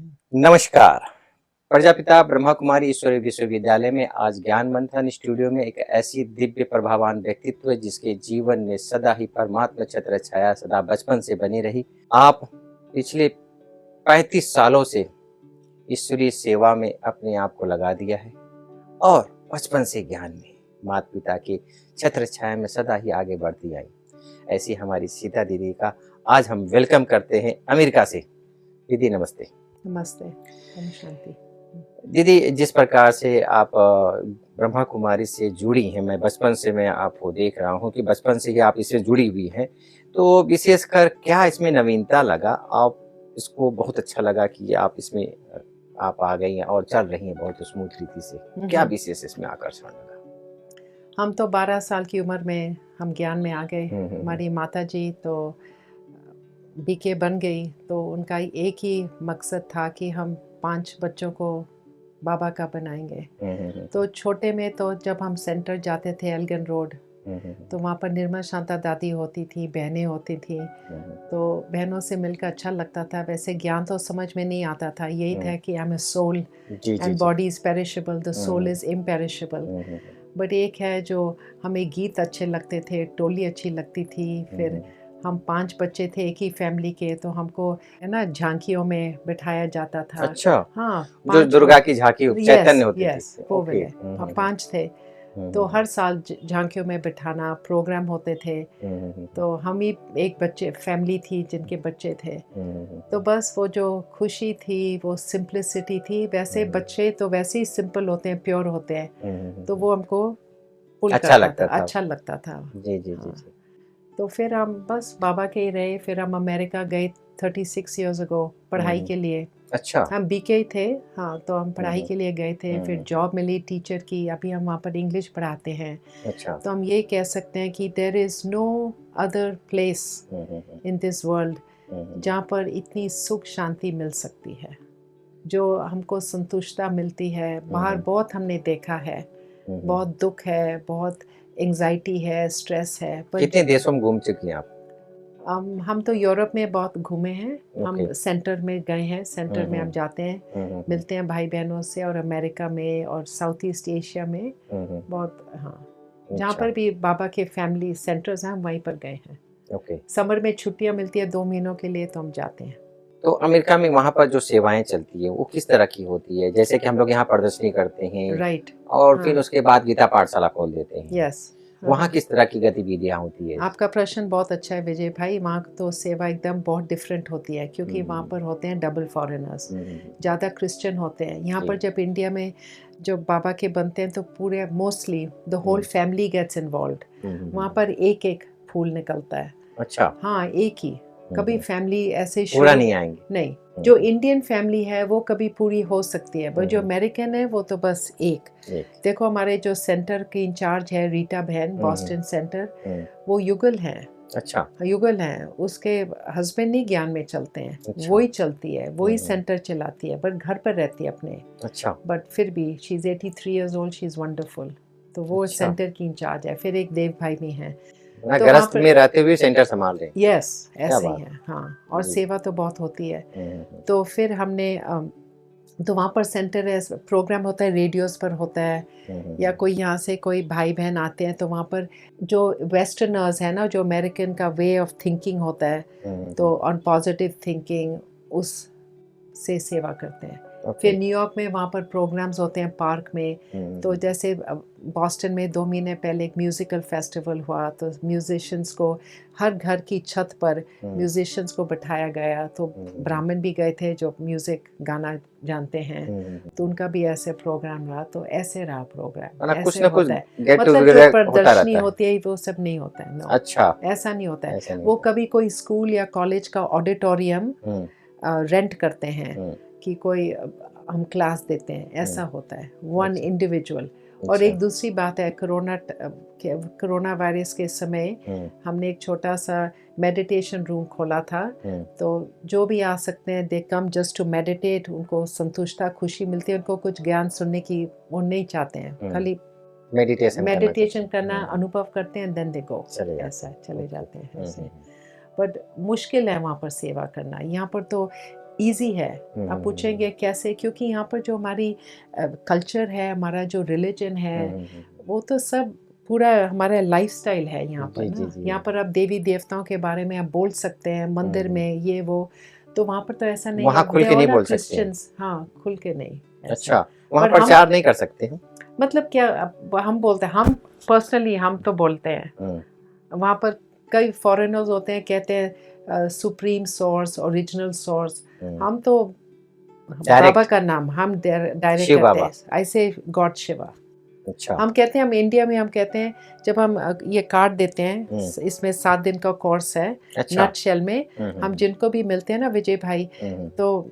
नमस्कार। प्रजापिता ब्रह्मा कुमारी ईश्वरीय विश्वविद्यालय में आज ज्ञान मंथन स्टूडियो में एक ऐसी दिव्य प्रभावान व्यक्तित्व है जिसके जीवन में सदा ही परमात्मा छत्र छाया सदा बचपन से बनी रही। आप पिछले 35 सालों से ईश्वरीय सेवा में अपने आप को लगा दिया है और बचपन से ज्ञान में माता पिता के छत्र छाया में सदा ही आगे बढ़ती आई। ऐसी हमारी सीता दीदी का आज हम वेलकम करते हैं अमेरिका से। दीदी नमस्ते। नमस्ते। ओम शांति। दीदी, जिस प्रकार से आप ब्रह्मा कुमारी से जुड़ी हैं, मैं बचपन से मैं आपको देख रहा हूँ कि बचपन से ही आप इससे जुड़ी हुई हैं, तो विशेषकर क्या इसमें नवीनता लगा? आप इसको बहुत अच्छा लगा कि आप इसमें आप आ गई हैं और चल रही हैं बहुत स्मूथ रीति से। क्या विशेष इसमें आकर्षण लगा? हम तो 12 साल की उम्र में हम ज्ञान में आ गए। हम्म, हमारी माता जी तो बीके बन गई, तो उनका एक ही मकसद था कि हम 5 बच्चों को बाबा का बनाएंगे। तो छोटे में तो जब हम सेंटर जाते थे एल्गन रोड, तो वहाँ पर निर्मल शांता दादी होती थी, बहनें होती थी, तो बहनों से मिलकर अच्छा लगता था। वैसे ज्ञान तो समझ में नहीं आता था, यही था कि I am a soul and body is perishable, the soul is imperishable. But एक है जो हमें गीत अच्छे लगते थे, टोली अच्छी लगती थी। फिर हम 5 बच्चे थे एक ही फैमिली के, तो हमको है ना झांकियों में बिठाया जाता था। अच्छा, हाँ, जो 5 दुर्गा की झांकी चैतन्य होती थी। यस वो ओके। वाले। हम 5 थे, तो हर साल झांकियों में बिठाना, प्रोग्राम होते थे। तो हम ही एक बच्चे फैमिली थी जिनके बच्चे थे। तो बस वो जो खुशी थी, वो सिंप्लिसिटी थी। वैसे बच्चे तो वैसे ही सिंपल होते हैं, प्योर होते हैं, तो वो हमको पुल अच्छा करता लगता था, था। अच्छा लगता था। जी जी जी हाँ, जी। तो फिर हम बस बाबा के ही रहे। फिर हम अमेरिका गए 36 इयर्स अगो पढ़ाई के लिए। अच्छा। हम बीके ही थे। हाँ, तो हम पढ़ाई के लिए गए थे। फिर जॉब मिली टीचर की, अभी हम वहाँ पर इंग्लिश पढ़ाते हैं। अच्छा। तो हम ये कह सकते हैं कि there is no other place in this world जहाँ पर इतनी सुख शांति मिल सकती है, जो हमको संतुष्टता मिलती है। बाहर बहुत हमने देखा है, बहुत दुख है, बहुत एंग्जाइटी है, स्ट्रेस है, पर कितने देशों में घूम चुकी हैं आप? हम तो यूरोप में बहुत घूमे हैं। ओके। हम सेंटर में गए हैं, सेंटर में हम जाते हैं, मिलते हैं भाई बहनों से, और अमेरिका में और साउथ ईस्ट एशिया में बहुत। हाँ, जहाँ अच्छा। पर भी बाबा के फैमिली सेंटर्स हैं हम वहीं पर गए हैं। ओके। समर में छुट्टियाँ मिलती है 2 महीनों के लिए, तो हम जाते हैं। तो अमेरिका में वहाँ पर जो सेवाएं चलती है वो किस तरह की होती है? जैसे कि हम लोग यहाँ प्रदर्शनी करते हैं राइट। और हाँ। फिर उसके बाद गीता पाठशाला खोल देते हैं। यस। वहाँ किस तरह की गतिविधियाँ होती है? आपका प्रश्न बहुत अच्छा है विजय भाई। वहाँ तो सेवा एकदम बहुत डिफरेंट होती है, क्योंकि वहाँ पर होते हैं डबल फॉरेनर्स, ज़्यादा क्रिश्चियन होते हैं। यहाँ पर जब इंडिया में जो बाबा के बनते हैं तो पूरे mostly the whole family gets involve. वहाँ पर एक एक फूल निकलता है। अच्छा। हाँ, एक ही। कभी फैमिली ऐसे पूरा शुरू नहीं आएंगे? नहीं। जो इंडियन फैमिली है वो कभी पूरी हो सकती है, पर जो अमेरिकन है वो तो बस एक। देखो, हमारे जो सेंटर की इंचार्ज है रीटा बहन, बॉस्टन सेंटर, वो युगल हैं। अच्छा। युगल हैं, उसके हस्बैंड नहीं ज्ञान में चलते हैं। अच्छा। वही चलती है, वही सेंटर चलाती है, बट घर पर रहती है अपने। अच्छा। बट फिर भी she is 83 years old, she is wonderful. तो वो अच्छा। सेंटर की इंचार्ज है। फिर एक देव भाई भी हैं। ना तो वहाँ गृहस्थ पर में रहते हुए सेंटर संभाल रहे हैं? यस, क्या ऐसे ही बात है। हाँ, और जी। सेवा तो बहुत होती है। तो फिर हमने तो वहाँ पर सेंटर है, प्रोग्राम होता है, रेडियोस पर होता है, या कोई यहाँ से कोई भाई बहन आते हैं, तो वहाँ पर जो वेस्टर्नर्स है ना, जो अमेरिकन का वे ऑफ थिंकिंग होता है, तो ऑन पॉजिटिव थिंकिंग, उस से सेवा करते हैं। फिर न्यूयॉर्क में वहाँ पर प्रोग्राम्स होते हैं पार्क में। तो जैसे बॉस्टन में 2 महीने पहले एक म्यूज़िकल फेस्टिवल हुआ, तो म्यूजिशियंस को हर घर की छत पर म्यूजिशियंस को बिठाया गया। तो ब्राह्मण भी गए थे जो म्यूज़िक गाना जानते हैं, तो उनका भी ऐसे प्रोग्राम रहा। तो ऐसे रहा प्रोग्राम, कुछ ऐसे ना कुछ होता है। गेट मतलब जो टुगेदर होता प्रदर्शनी रहता है। होती है वो सब नहीं होता है। नो, अच्छा। ऐसा नहीं होता है। ऐसा नहीं वो होता। कभी कोई स्कूल या कॉलेज का ऑडिटोरियम रेंट करते हैं कि कोई हम क्लास देते हैं, ऐसा होता है, वन इंडिविजुअल। और एक दूसरी बात है, कोरोना वायरस के समय हमने एक छोटा सा मेडिटेशन रूम खोला था। तो जो भी आ सकते हैं, दे कम जस्ट टू मेडिटेट। उनको संतुष्टता, खुशी मिलती है। उनको कुछ ज्ञान सुनने की वो नहीं चाहते हैं, खाली मेडिटेशन करना अनुभव करते हैं, देन दे गो, ऐसा चले जाते हैं ऐसे। बट मुश्किल है वहाँ पर सेवा करना। यहाँ पर तो इजी है। आप पूछेंगे कैसे, क्योंकि यहाँ पर जो हमारी कल्चर है, हमारा जो रिलीजन है, वो तो सब पूरा हमारा लाइफस्टाइल है यहाँ पर जी, ना। जी। यहाँ पर आप देवी देवताओं के बारे में आप बोल सकते हैं मंदिर में, ये वो। तो वहाँ पर तो ऐसा नहीं वहाँ है, खुल के नहीं बोल सकते हैं। क्रिश्चियंस, हाँ, खुल के नहीं ऐसा। अच्छा, वहाँ पर हम प्रचार नहीं कर सकते हैं? मतलब क्या, अब हम बोलते हैं, हम पर्सनली हम तो बोलते हैं। वहाँ पर कई फॉरेनर्स होते हैं, कहते हैं सुप्रीम सोर्स, ओरिजिनल सोर्स। हम तो बाबा का नाम हम डायरेक्ट शिव करते बाबा। हैं, ऐसे गॉड शिवा। अच्छा। हम कहते हैं, हम इंडिया में हम कहते हैं, जब हम ये कार्ड देते हैं, इसमें 7 दिन का कोर्स है अच्छा। नट शेल में। हम जिनको भी मिलते हैं ना विजय भाई, तो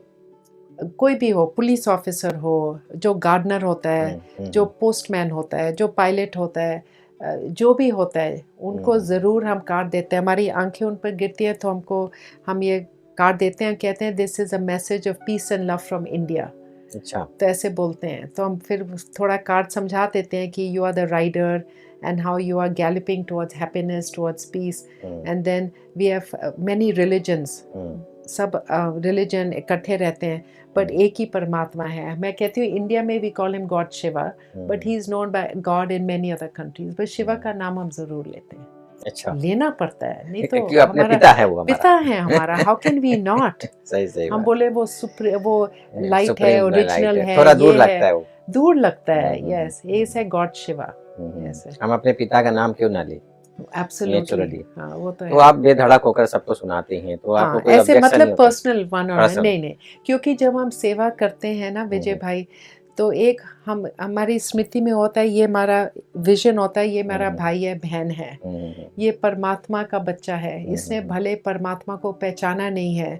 कोई भी हो, पुलिस ऑफिसर हो, जो गार्डनर होता है, जो पोस्टमैन होता है, जो पायलट होता है, जो भी होता है, उनको ज़रूर हम कार्ड देते हैं। हमारी आंखें उन पर गिरती हैं तो हम ये कार्ड देते हैं, कहते हैं this is a message of peace and love from India. अच्छा। तो ऐसे बोलते हैं, तो हम फिर थोड़ा कार्ड समझा देते हैं कि you are the rider and how you are galloping towards happiness, towards peace. And then we have many religions, सब रिलीजन इकट्ठे रहते हैं, बट एक ही परमात्मा है। मैं कहती हूँ इंडिया में we call him god Shiva, but he is known by god in many other countries, but Shiva का नाम हम ज़रूर लेते हैं। अच्छा। लेना पड़ता है, नहीं तो क्योंकि अपने हमारा पिता है वो हमारा। पिता है हमारा, हाउ कैन वी नॉट। सही हम बात। बोले वो लाइट है, सुप्रीम ओरिजिनल लाइट है, थोड़ा दूर ये लगता है है, वो। दूर लगता है। यस, ये है गॉड शिवा। ऐसे हम अपने पिता का नाम क्यों ना ले, एब्सोल्युटली, नेचुरली। हाँ, वो तो तो है। आप बेधड़क होकर सबको सुनाते हैं, तो आपको हाँ, कोई ऐसे ऑब्जेक्शन नहीं मतलब होता? Personal one on one, Personal। नहीं, क्योंकि जब हम सेवा करते हैं ना विजय भाई, तो एक हमारी स्मृति में होता है, ये हमारा विजन होता है, ये मेरा भाई है, बहन है, ये परमात्मा का बच्चा है। इसने भले परमात्मा को पहचाना नहीं है,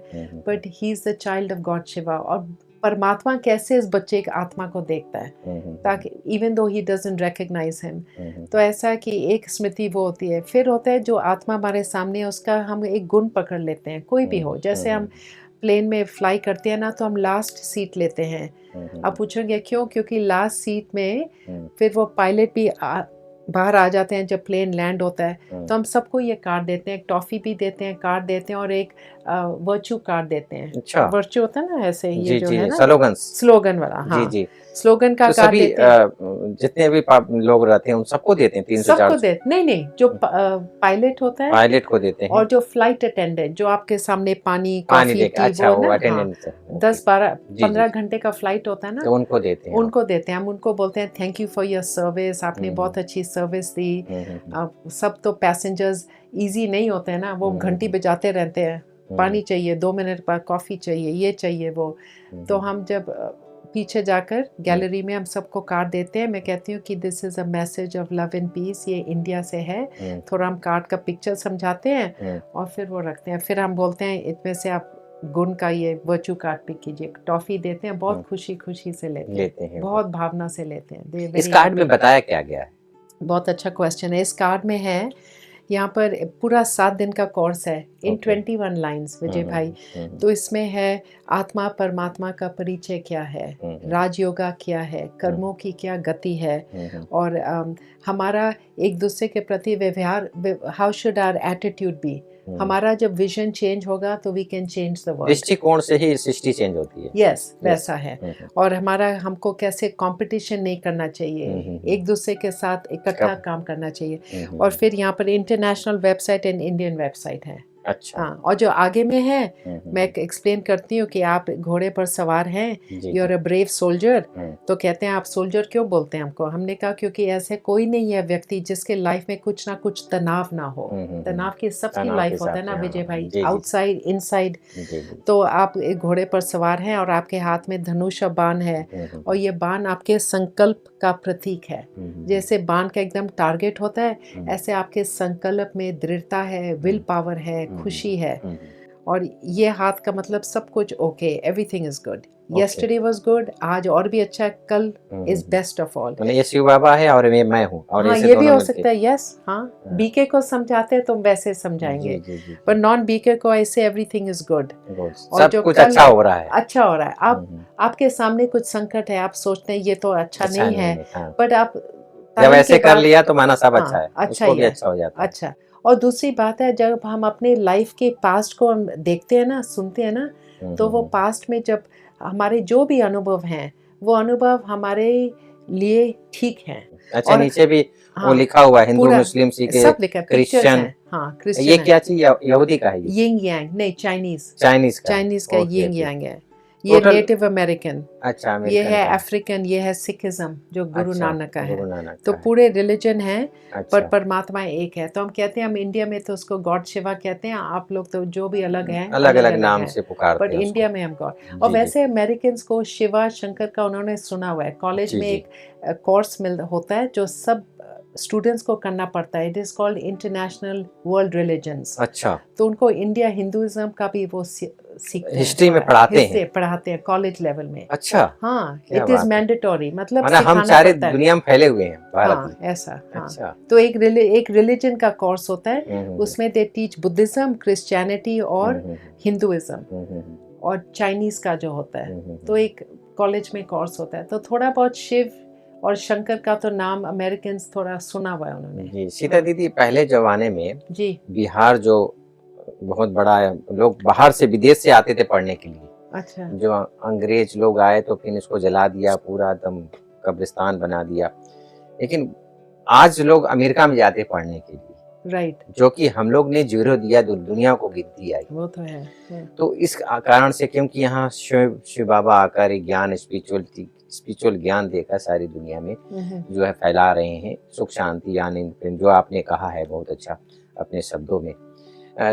but he is the child of God Shiva. और परमात्मा कैसे इस बच्चे की आत्मा को देखता है, ताकि even though he doesn't recognise him. तो ऐसा कि एक स्मृति वो होती है। फिर होता है जो आत्मा हमारे सामने है, उसका हम एक गुण पकड़ लेते हैं, कोई भी हो। जैसे हम प्लेन में फ्लाई करते हैं ना, तो हम लास्ट सीट लेते हैं। आप पूछोगे क्यों? क्योंकि लास्ट सीट में फिर वो पायलट भी बाहर आ जाते हैं जब प्लेन लैंड होता है। तो हम सबको ये कार्ड देते हैं, एक टॉफ़ी भी देते हैं, कार्ड देते हैं, और एक वर्चू कार्ड देते हैं। अच्छा। वर्चू होता है ना, ऐसे ये जी जो जी, है ना, स्लोगन वाला, जी हाँ, जी। स्लोगन का तो कार्ड सभी देते हैं। जितने भी लोग रहते हैं उन सबको देते हैं 300 सबको 400? दे, नहीं, जो पायलट होता है पायलट को देते हैं और जो फ्लाइट अटेंडेंट, जो आपके सामने पानी, पानी कॉफी, देके। टी, अच्छा, वो वो ना, हाँ, अटेंडेंस है। 10, 12, जी 15 जी, घंटे का फ्लाइट होता है ना, तो उनको देते हैं आप। उनको देते हैं। हम उनको बोलते हैं thank you for your service, आपने बहुत अच्छी सर्विस दी। सब तो पैसेंजर्स इजी नहीं होते हैं ना, वो घंटी बजाते रहते हैं, पानी चाहिए, 2 मिनट बाद कॉफ़ी चाहिए, ये चाहिए वो। तो हम जब पीछे जाकर गैलरी में हम सबको कार्ड देते हैं, मैं कहती हूँ कि this is a message of love and peace, ये इंडिया से है। थोड़ा हम कार्ड का पिक्चर समझाते हैं और फिर वो रखते हैं। फिर हम बोलते हैं इसमें से आप गुण का ये वर्चू कार्ड पिक कीजिए, टॉफ़ी देते हैं, बहुत खुशी से लेते हैं, बहुत भावना से लेते हैं। इस कार्ड में बताया क्या गया है? बहुत अच्छा क्वेश्चन है। इस कार्ड में है, यहाँ पर पूरा 7 दिन का कोर्स है इन 21 लाइन्स विजय भाई। तो इसमें है आत्मा परमात्मा का परिचय क्या है, राजयोगा क्या है, कर्मों की क्या गति है, और हमारा एक दूसरे के प्रति व्यवहार, how should our attitude be. हमारा जब विजन चेंज होगा तो we can change the world. दृष्टिकोण से ही सृष्टि चेंज होती है। यस, वैसा है। और हमको कैसे कंपटीशन नहीं करना चाहिए, एक दूसरे के साथ इकट्ठा काम करना चाहिए। और फिर यहाँ पर international website and Indian website है। अच्छा। हाँ, और जो आगे में है, मैं एक्सप्लेन करती हूँ कि आप घोड़े पर सवार हैं, you are a brave soldier. तो कहते हैं आप सोल्जर क्यों बोलते हैं हमको? हमने कहा क्योंकि ऐसे कोई नहीं है व्यक्ति जिसके लाइफ में कुछ ना कुछ तनाव ना हो। तनाव की सबकी लाइफ होता है ना विजय भाई, आउटसाइड इनसाइड। तो आप एक घोड़े पर सवार हैं और आपके हाथ में धनुष और बाण है, और ये बाण आपके संकल्प का प्रतीक है। जैसे बाण का एकदम टारगेट होता है, ऐसे आपके संकल्प में दृढ़ता है, विल पावर है, खुशी है। और ये हाथ का मतलब सब कुछ okay, everything is good. Yesterday was good, आज और भी अच्छा है, कल इज बेस्ट ऑफ ऑल। मतलब ये शिव बाबा है और मैं हूँ, और हाँ, ये भी हो सकता है। यस, हाँ, बीके को समझाते हैं तो वैसे समझाएंगे, पर नॉन बीके को ऐसे एवरीथिंग इज गुड, और सब कुछ अच्छा हो रहा है, अच्छा हो रहा है। आप आपके सामने कुछ संकट है, आप सोचते हैं ये तो अच्छा नहीं है, बट आप जब ऐसे कर लिया तो माना सब अच्छा है, अच्छा उसको भी अच्छा हो जाता है। अच्छा। और दूसरी बात है, जब हम अपने लाइफ के पास्ट को हम देखते हैं ना, सुनते हैं ना, तो वो पास्ट में जब हमारे जो भी अनुभव हैं वो अनुभव हमारे लिए ठीक हैं। अच्छा, और नीचे भी वो हाँ, लिखा हुआ है, हिंदू, पूरा मुस्लिम, सिख, सब लिखा है, पिक्चर्स क्रिश्चियन। हैं। हाँ, ये क्रिश्चियन है। क्या चीज, यहूदी का है ये? यिंग यांग नहीं, चाइनीज चाइनीज का? चाइनीज का ओके, यिंग ओके। यांग है। ये टोटल, नेटिव अमेरिकन, अच्छा, ये अमेरिकन है का। अफ्रीकन, ये है सिखिज्म जो गुरु अच्छा, नानक का है। गुरु नानक तो का है। पूरे रिलीजन है पर अच्छा, परमात्मा एक है। तो हम कहते हैं, हम इंडिया में तो उसको गॉड शिवा कहते हैं, आप लोग तो जो भी अलग हैं अलग अलग अलग अलग नाम हैं, से पुकारते बट हैं इंडिया उसको। में हम गॉड। और जी, जी। वैसे अमेरिकन को शिवा शंकर का उन्होंने सुना हुआ है। कॉलेज जी, में जी। एक कोर्स मिल होता है जो सब स्टूडेंट्स को करना पड़ता है। It is called international world religions. अच्छा, तो उनको इंडिया हिंदुइज्म का भी वो सीखते हैं, हिस्ट्री में थोड़ा पढ़ाते हिस्से हैं? पढ़ाते हैं कॉलेज लेवल में। अच्छा, हाँ, क्या इट इज़ बात है। मैंडेटोरी, मतलब मतलब हम सिखाना सारे पड़ता है। दुनिया में फैले हुए हैं, भारत हाँ, में। ऐसा, हाँ। अच्छा। तो एक रिलीजन का कोर्स होता है, हम्म, उसमें दे टीच बुद्धिज्म, क्रिश्चियनिटी और हम्म, हिंदुइज्म हम्म, और चाइनीज का जो होता है। हम्म, तो एक कॉलेज में कोर्स होता है। तो थोड़ा बहुत शिव और शंकर का तो नाम अमेरिकन थोड़ा सुना हुआ है उन्होंने। जी। सीता दीदी, पहले जमाने में जी, बिहार जो बहुत बड़ा है, लोग बाहर से, विदेश से आते थे पढ़ने के लिए। अच्छा, जो अंग्रेज लोग आए तो फिर इसको जला दिया, पूरा एकदम कब्रिस्तान बना दिया। लेकिन आज लोग अमेरिका में जाते पढ़ने के लिए, राइट, जो कि हम लोग ने जीरो दिया, दुनिया को गिनती आई। वो तो है। तो इस कारण से, क्योंकि यहाँ शिव शिव बाबा आकर एक ज्ञान, स्पिरिचुअल ज्ञान देकर सारी दुनिया में जो है फैला रहे हैं, सुख शांति, यानी जो आपने कहा है बहुत अच्छा अपने शब्दों में।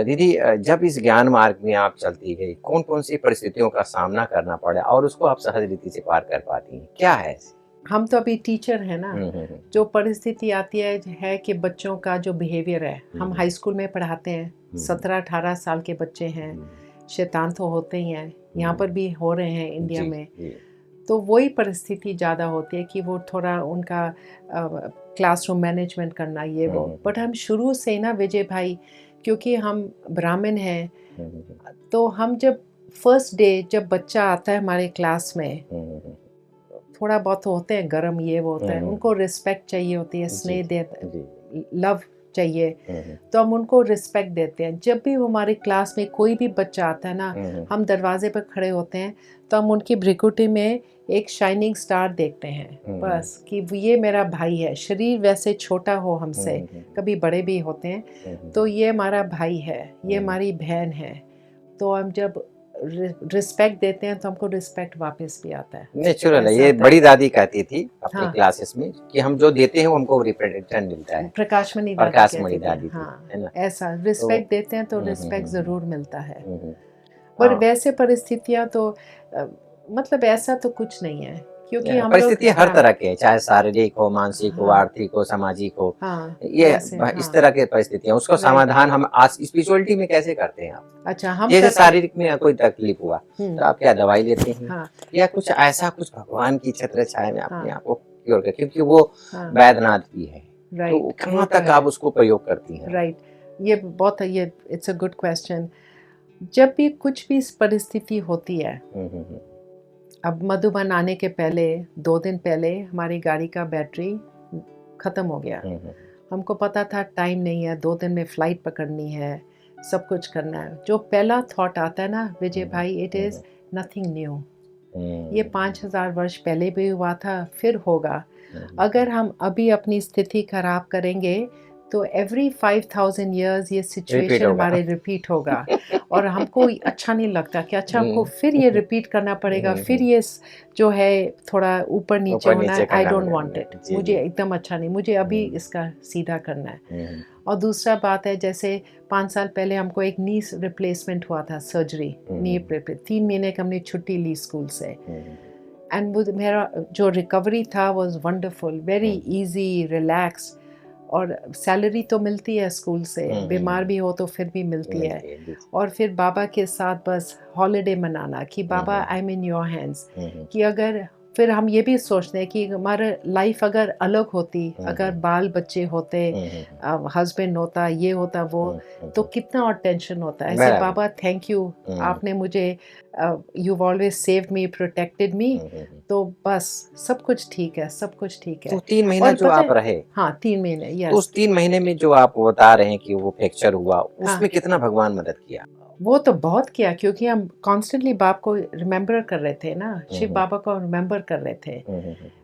दीदी, जब इस ज्ञान मार्ग में आप चलती गई, कौन कौन सी परिस्थितियों का सामना करना पड़ा और उसको आप सहज रीति से पार कर पाती हैं, क्या है? हम तो अभी टीचर हैं ना। हम्म। जो परिस्थिति आती है कि बच्चों का जो बिहेवियर है, हम हाई स्कूल में पढ़ाते हैं, 17-18 साल के बच्चे हैं, शैतान तो होते ही हैं, यहाँ पर भी हो रहे हैं इंडिया जी, में। जी। तो वही परिस्थिति ज़्यादा होती है कि वो थोड़ा उनका क्लासरूम मैनेजमेंट करना, ये वो। बट हम शुरू से ही ना विजय भाई, क्योंकि हम ब्राह्मण हैं, तो हम जब फर्स्ट डे जब बच्चा आता है हमारे क्लास में, थोड़ा बहुत होते हैं गरम, ये वो होता है, उनको रिस्पेक्ट चाहिए होती है, स्नेह दे, लव चाहिए, तो हम उनको रिस्पेक्ट देते हैं। जब भी हमारी क्लास में कोई भी बच्चा आता है ना, हम दरवाजे पर खड़े होते हैं तो हम उनकी भ्रिकुटी में एक शाइनिंग स्टार देखते हैं, बस कि ये मेरा भाई है। शरीर वैसे छोटा हो हमसे, कभी बड़े भी होते हैं, तो ये हमारा भाई है, ये हमारी बहन है। तो हम जब रिस्पेक्ट देते हैं तो हमको रिस्पेक्ट वापस भी आता है। नेचुरल है। ऐसा ये आता है। बड़ी दादी कहती थी अपनी हाँ। क्लासेस में कि हम जो देते हैं वो हमको रिटर्न मिलता है। प्रकाशमणि प्रकाशमणि दादी दादी कहती थी, थी, हाँ, है ना? ऐसा रिस्पेक्ट देते हैं तो रिस्पेक्ट ज़रूर मिलता है। पर हाँ। वैसे परिस्थितियाँ तो मतलब ऐसा तो कुछ नहीं है, क्योंकि हम लोग, परिस्थिति हर हाँ, तरह के हैं, चाहे शारीरिक हो, मानसिक हो, हाँ, आर्थिक हो, सामाजिक हो। हाँ, ये वैसे, इस हाँ, तरह के परिस्थितियां, उसको राइट। समाधान हम आज स्पिरिचुअलिटी में कैसे करते हैं आप? अच्छा, हम जैसे करते, शारीरिक में कोई तकलीफ हुआ तो आप क्या दवाई लेते हैं, हाँ, या कुछ ऐसा, कुछ भगवान की छत्र छाया में अपने हाँ, आप को क्योर कर, क्योंकि वो हाँ, वैद्यनाथ भी है, तो राइट, कहाँ तक आप उसको प्रयोग करती हैं? राइट। ये बहुत, ये इट्स अ गुड क्वेश्चन। जब भी कुछ भी परिस्थिति होती है, अब मधुबन आने के पहले 2 दिन पहले हमारी गाड़ी का बैटरी ख़त्म हो गया। हमको पता था टाइम नहीं है, 2 दिन में फ़्लाइट पकड़नी है, सब कुछ करना है। जो पहला थॉट आता है ना विजय भाई, इट इज़ नथिंग न्यू। ये 5000 वर्ष पहले भी हुआ था, फिर होगा। अगर हम अभी अपनी स्थिति खराब करेंगे तो एवरी 5000 ईयर्स ये सिचुएशन होगा। हमारे रिपीट होगा, और हमको अच्छा नहीं लगता कि अच्छा हमको फिर ये रिपीट करना पड़ेगा, फिर ये जो है थोड़ा ऊपर नीचे होना है। आई डोंट वांट इट, मुझे एकदम अच्छा नहीं, मुझे अभी इसका सीधा करना है। और दूसरा बात है, जैसे 5 साल पहले हमको एक नी रिप्लेसमेंट हुआ था, सर्जरी, नी रिप्लेसमेंट। 3 महीने की हमने छुट्टी ली स्कूल से, एंड मेरा जो रिकवरी था was wonderful, very easy, relax, और सैलरी तो मिलती है स्कूल से, बीमार भी हो तो फिर भी मिलती है। और फिर बाबा के साथ बस हॉलिडे मनाना कि बाबा I am in your hands, कि अगर फिर हम ये भी सोचते हैं कि हमारा लाइफ अगर अलग होती, अगर बाल बच्चे होते, हस्बैंड होता, ये होता वो, तो कितना और टेंशन होता है। ऐसे बाबा थैंक यू, आपने मुझे, you always save me, protected me, तो बस सब कुछ ठीक है, सब कुछ ठीक है। तो 3 महीना जो आप रहे, हाँ 3 महीने, तो उस 3 महीने में जो आप बता रहे हैं कि वो फ्रैक्चर हुआ, उसमें कितना भगवान मदद किया? वो तो बहुत किया, क्योंकि हम कॉन्स्टेंटली बाप को रिमेम्बर कर रहे थे ना, शिव बाबा को रिमेम्बर कर रहे थे,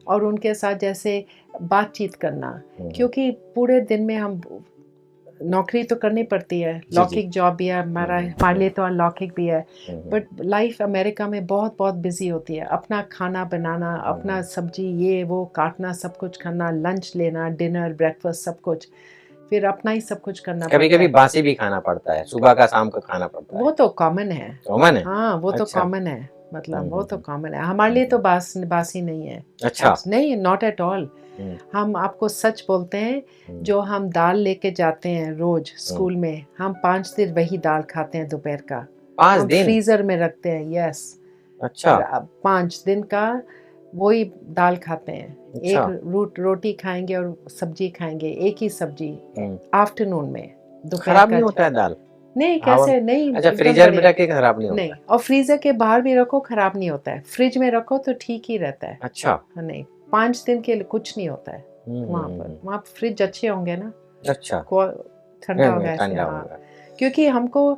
और उनके साथ जैसे बातचीत करना, क्योंकि पूरे दिन में हम नौकरी तो करनी पड़ती है, जी। लौकिक जॉब भी है हमारे लिए तो अलौकिक भी है, बट लाइफ अमेरिका में बहुत बहुत बिजी होती है। अपना खाना बनाना, अपना सब्जी ये वो काटना, सब कुछ करना, लंच लेना, डिनर ब्रेकफास्ट सब कुछ, फिर अपना ही सब कुछ करना कभी पड़ता कभी है। बासी भी खाना पड़ता है, सुबह का शाम का खाना पड़ता वो है। तो कॉमन है। कॉमन है। हाँ, वो तो अच्छा। कॉमन है, मतलब वो तो हम्म। कॉमन है। हमारे लिए तो बासी नहीं है। अच्छा। नहीं, नॉट एट ऑल। हम्म, हम आपको सच बोलते हैं, हम्म, जो हम दाल लेके जाते हैं रोज स्कूल में, हम 5 दिन वही दाल खाते हैं दोपहर का। 5 हम दिन। फ्रीजर में रखते हैं, यस। अच्छा। 5 दिन का वही दाल खाते हैं। एक अच्छा। रोटी खाएंगे और सब्जी खाएंगे, एक ही सब्जी हम्म, आफ्टरनून में, दोपहर खराब का। नहीं होता है दाल? नहीं, हवा। कैसे नहीं, अच्छा, एकदम फ्रीजर में बढ़िया। रख के खराब नहीं होता नहीं, है? और फ्रीजर के बाहर भी रखो खराब नहीं होता है, फ्रिज में रखो तो ठीक ही रहता है। अच्छा। हाँ, नहीं, 5 दिन के लिए कुछ नहीं होता है वहाँ पर। वहाँ फ्रिज अच्छे होंगे ना, अच्छा। ठंडा होगा ऐसे। ठंडा हाँ, होगा। क्योंकि हमको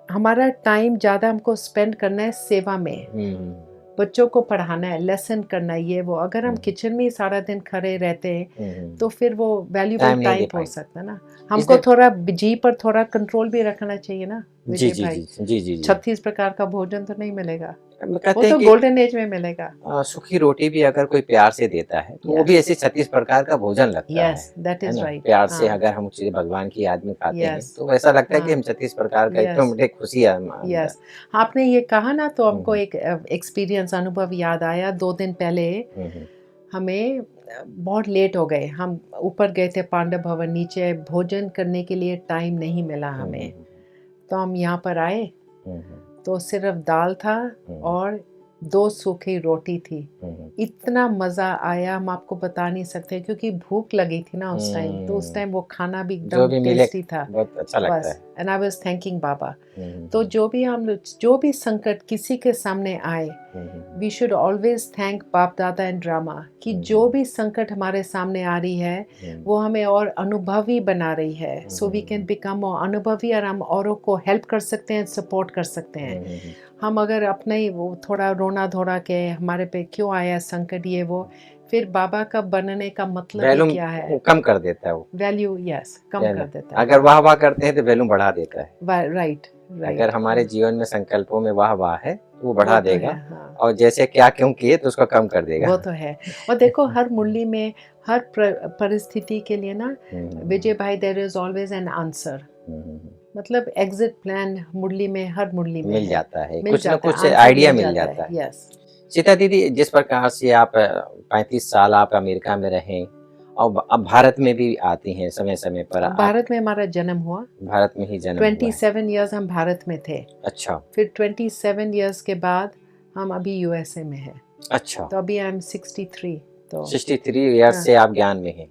हमारा टाइम ज़्यादा हमको स्पेंड करना है सेवा में, हम्म, बच्चों को पढ़ाना है, लेसन करना है, ये वो। अगर हम हम्म, किचन में ही सारा दिन खड़े रहते हैं हम्म, तो फिर वो वैल्यूबल टाइम नहीं दे टाइम हो पाएंगे। सकता है ना। हमको इसलिए थोड़ा जी पर थोड़ा कंट्रोल भी रखना चाहिए ना जी विजय जी भाई। जी जी जी जी। 36 प्रकार का भोजन तो नहीं मिलेगा, वो कहते हैं तो कि गोल्डन एज में मिलेगा। सूखी रोटी भी अगर कोई प्यार से देता है तो वो भी यस, ऐसे 36 प्रकार का भोजन लगता यस, दैट है इज ना? राइट। प्यार से हाँ, अगर हम उसे भगवान की याद में खाते हैं यस, तो ऐसा लगता है कि हाँ, हम 36 प्रकार का इतना यस, मुझे खुशी है अंदर। यस। आपने ये कहा ना तो हमको हम्म, एक एक्सपीरियंस, अनुभव याद आया। 2 दिन पहले हम्म, हमें बहुत लेट हो गए। हम ऊपर गए थे पांडव भवन, नीचे भोजन करने के लिए टाइम नहीं मिला हमें। तो हम यहाँ पर आए हम्म, तो सिर्फ दाल था और 2 सूखी रोटी थी। इतना मज़ा आया, हम आपको बता नहीं सकते, क्योंकि भूख लगी थी ना उस टाइम। तो उस टाइम वो खाना भी जो एकदम भी मिले टेस्टी था। बहुत अच्छा लगता बस, है। एंड आई वाज थैंकिंग बाबा। तो हम्म, जो भी संकट किसी के सामने आए, वी शुड ऑलवेज थैंक बाप दादा एंड ड्रामा, कि जो भी संकट हमारे सामने आ रही है वो हमें और अनुभवी बना रही है, सो वी कैन बिकम अनुभवी, और हम औरों को हेल्प कर सकते हैं, सपोर्ट कर सकते हैं। हम अगर अपने ही वो थोड़ा रोना धोड़ा के हमारे पे क्यों आया संकट ये वो, फिर बाबा का बनने का मतलब ही वैल्यूम क्या है? वो कम कर देता है वो। वैल्यू, यस, कम है ना? कर देता है। अगर वाह वाह करते हैं तो वैल्यूम बढ़ा देता है। राइट, अगर राइट। हमारे जीवन में संकल्पों में वाह वाह है तो वो बढ़ा वो तो देगा, है, हाँ। और जैसे क्या क्यों किए तो उसको कम कर देगा। वो तो है। और देखो, हर मुरली में, हर परिस्थिति के लिए ना विजय भाई, there is always an answer. मतलब एग्जिट प्लान मुरली में, हर मुरली में मिल है, जाता है, मिल कुछ ना जाता है, कुछ आंसर आइडिया मिल मिल जाता जाता है। है। यस। सीता दीदी, जिस प्रकार से आप 35 साल आप अमेरिका में रहे और अब भारत में भी आती हैं समय समय पर, अब आप भारत में हमारा जन्म हुआ। भारत में ही जन्म हुआ है। 27 ईयर्स हम भारत में थे। अच्छा। फिर 27 ईयर्स के बाद हम अभी यूएसए में हैं। अच्छा। तो अभी आई एम 63। तो 63 ईयर्स हाँ, से आप ज्ञान में हैं?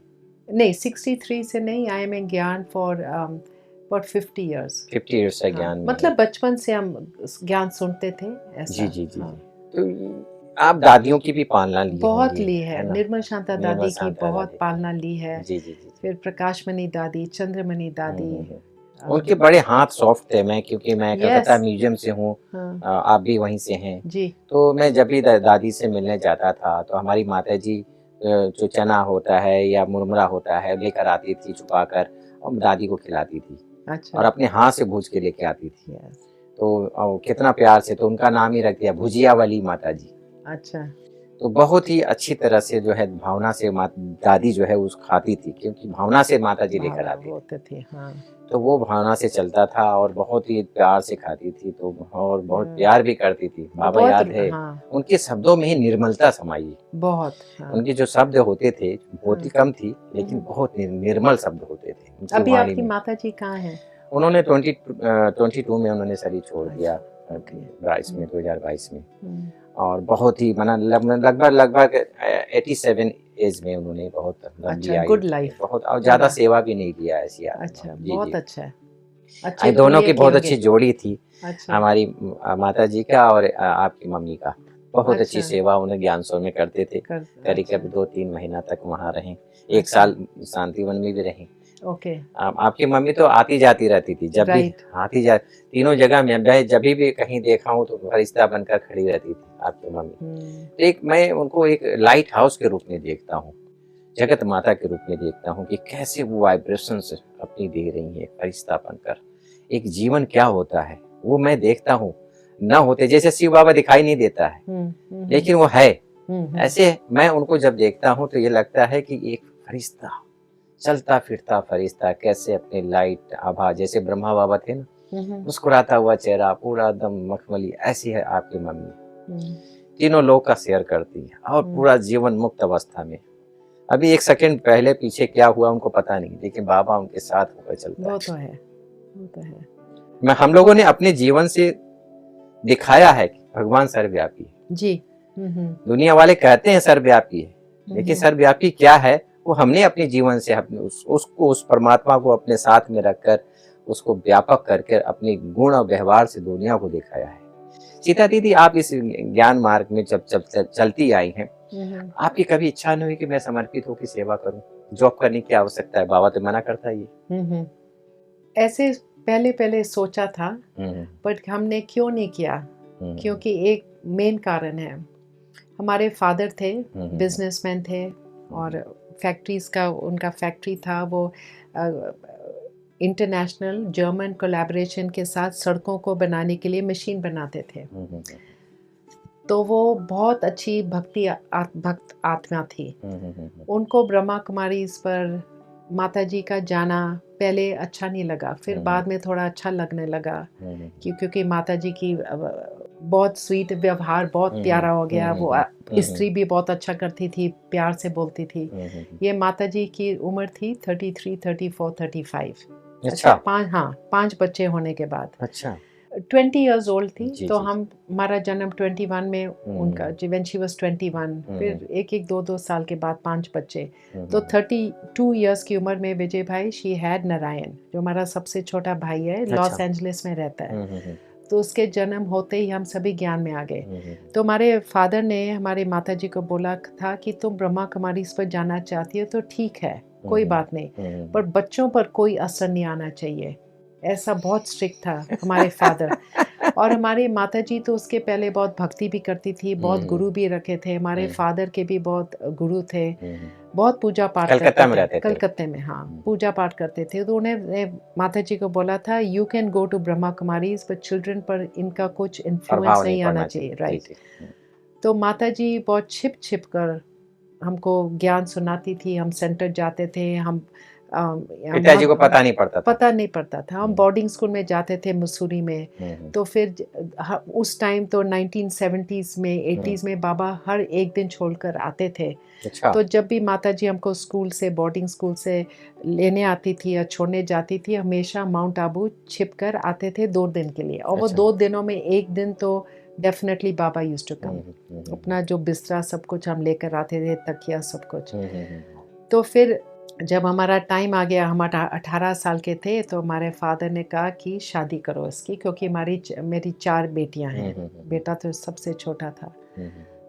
नहीं, 63 से नहीं, आई एम इन ज्ञान फॉर अबाउट 50 ईयर्स। 50 ईयर्स से हाँ, ज्ञान में मतलब है। बचपन से हम ज्ञान सुनते थे, जी ऐसा। जी जी हाँ, जी। तो आप दादियों की भी पालना ली बहुत होंगी, ली है है। ना? निर्मल शांता निर्मल दादी की शांता बहुत दादी की। पालना ली है। जी जी जी जी। फिर प्रकाशमणि दादी, चंद्रमणि दादी। उनके बड़े हाथ सॉफ्ट थे। मैं क्योंकि मैं कलकत्ता यस। म्यूजियम से हूँ, हाँ आप भी वहीं से हैं, जी। तो मैं जब भी दादी से मिलने जाता था तो हमारी माता जी जो चना होता है या मुरमुरा होता है लेकर आती थी छुपा कर, और दादी को खिलाती थी, अच्छा। और अपने हाथ से भूज के लेके आती थी। यस। तो कितना प्यार से, तो उनका नाम ही रख दिया भुजिया वाली माता जी। अच्छा। तो बहुत ही अच्छी तरह से जो है भावना से दादी जो है उस खाती थी, क्योंकि भावना से माता जी लेकर भावना आती थी। होते थे, हाँ। तो वो भावना से चलता था और बहुत ही प्यार से खाती थी, तो और बहुत हाँ, प्यार भी करती थी। बाबा बहुत, याद है, हाँ, उनके शब्दों में ही निर्मलता समाई है। बहुत, हाँ। उनके जो शब्द होते थे बहुत ही हाँ। कम थी, लेकिन बहुत निर्मल शब्द होते थे उनकी अभी वाणी आपकी में। माता जी कहाँ हैं? उन्होंने 22 में उन्होंने शरीर छोड़ दिया, अच्छा, ओके। 2022 में। और बहुत ही मना लगभग 87 एज में उन्होंने बहुत लंबी अच्छा, आयु, गुड लाइफ। बहुत और ज्यादा सेवा भी नहीं किया ऐसी आत्मा। अच्छा, जी बहुत जी। अच्छा है। अच्छे दोनों पुण्य की किए बहुत होंगे। अच्छी जोड़ी थी, अच्छा। हमारी माता जी का और आपकी मम्मी का। बहुत अच्छी अच्छा। सेवा उन्हें ज्ञानसोर में करते थे। करीब अच्छा। 2-3 महीना तक वहाँ रहे, 1 अच्छा। साल शांतिवन में भी रहे। ओके। आपकी मम्मी तो आती जाती रहती थी, जब भी राइट। आती जा तीनों जगह मैं जब भी कहीं देखा हूँ तो फरिश्ता बनकर खड़ी रहती थी आपकी मम्मी। तो एक मैं उनको एक लाइट हाउस के रूप में देखता हूँ, जगत माता के रूप में देखता हूँ कि कैसे वो वाइब्रेशंस अपनी दे रही है फरिश्ता बनकर। एक जीवन क्या होता है वो मैं देखता हूँ, न होते जैसे शिव बाबा दिखाई नहीं देता है लेकिन वो है। ऐसे मैं उनको जब देखता हूँ तो ये लगता है कि एक फरिश्ता, चलता फिरता फरिश्ता, कैसे अपने लाइट आभा, जैसे ब्रह्मा बाबा थे ना, मुस्कुराता हुआ चेहरा, पूरा दम मखमली, ऐसी है आपकी मम्मी। तीनों लोग का शेयर करती है और पूरा जीवन मुक्त अवस्था में। अभी एक सेकंड पहले पीछे क्या हुआ उनको पता नहीं, लेकिन बाबा उनके साथ होकर चलता वो है। तो है, वो तो है। मैं हम लोगों ने अपने जीवन से दिखाया है कि भगवान सर्वव्यापी है। जी। दुनिया वाले कहते हैं सर्वव्यापी है, लेकिन सर्वव्यापी क्या है वो हमने अपने जीवन से अपने उसको उस परमात्मा को अपने साथ में रखकर उसको व्यापक करके अपने गुण और व्यवहार से दुनिया को दिखाया है। सीता दीदी, आप इस ज्ञान मार्ग में जब जब चलती आई हैं, आपकी कभी इच्छा नहीं हुई कि मैं समर्पित होकर सेवा करूं? जॉब करने की आवश्यकता है, बाबा तो मना करता है ये। ऐसे पहले पहले सोचा था, बट हमने क्यों नहीं किया, क्योंकि एक मेन कारण है, हमारे फादर थे, बिजनेसमैन थे और फैक्ट्रीज का उनका फैक्ट्री था, वो इंटरनेशनल जर्मन कोलैबोरेशन के साथ सड़कों को बनाने के लिए मशीन बनाते थे। तो वो बहुत अच्छी भक्त आत्मा थी। उनको ब्रह्मा कुमारी इस पर माता जी का जाना पहले अच्छा नहीं लगा, फिर बाद में थोड़ा अच्छा लगने लगा, क्योंकि माता जी की बहुत स्वीट व्यवहार बहुत प्यारा हो गया। वो स्त्री भी बहुत अच्छा करती थी, प्यार से बोलती थी। ये माता जी की उम्र थी 33, 34, 35। अच्छा, 5 बच्चे होने के बाद। अच्छा, 20 years old थी। जी, तो जी, हमारा जन्म 21 में उनका, when she was 21, फिर एक 2 साल के बाद 5 बच्चे। तो 32 years की उम्र में विजय भाई, शी हैड नारायण, जो हमारा सबसे छोटा भाई है, लॉस एंजलिस में रहता है। तो उसके जन्म होते ही हम सभी ज्ञान में आ गए। तो हमारे फादर ने हमारी माता जी को बोला था कि तुम ब्रह्मा कुमारी इस पर जाना चाहती हो तो ठीक है, कोई बात नहीं, पर बच्चों पर कोई असर नहीं आना चाहिए। ऐसा बहुत स्ट्रिक्ट था हमारे फादर। और हमारी माता जी तो उसके पहले बहुत भक्ति भी करती थी, बहुत गुरु भी रखे थे। हमारे फादर के भी बहुत गुरु थे, बहुत पूजा पाठ कलकत्ता में करते रहते थे। थे। कलकत्ते में, हाँ, पूजा पाठ करते थे। तो उन्हें माता जी को बोला था, you can go to Brahma Kumari, but children पर इनका कुछ इन्फ्लुएंस नहीं आना चाहिए। राइट। तो माता जी बहुत छिप छिप कर हमको ज्ञान सुनाती थी। हम सेंटर जाते थे, हम पिताजी को पता नहीं पड़ता था। हम बोर्डिंग स्कूल में जाते थे मसूरी में। तो फिर उस टाइम तो 1970s में 80s में बाबा हर एक दिन छोड़कर आते थे। अच्छा। तो जब भी माता जी हमको स्कूल से, बोर्डिंग स्कूल से लेने आती थी या छोड़ने जाती थी, हमेशा माउंट आबू छिप कर आते थे 2 दिन के लिए। और वो 2 दिनों में एक दिन तो डेफिनेटली बाबा यूज्ड टू कम। अपना जो बिस्तरा सब कुछ हम लेकर आते थे, तकिया सब कुछ। तो फिर जब हमारा टाइम आ गया, हम 18 साल के थे, तो हमारे फादर ने कहा कि शादी करो इसकी, क्योंकि मेरी 4 बेटियां हैं, बेटा तो सबसे छोटा था।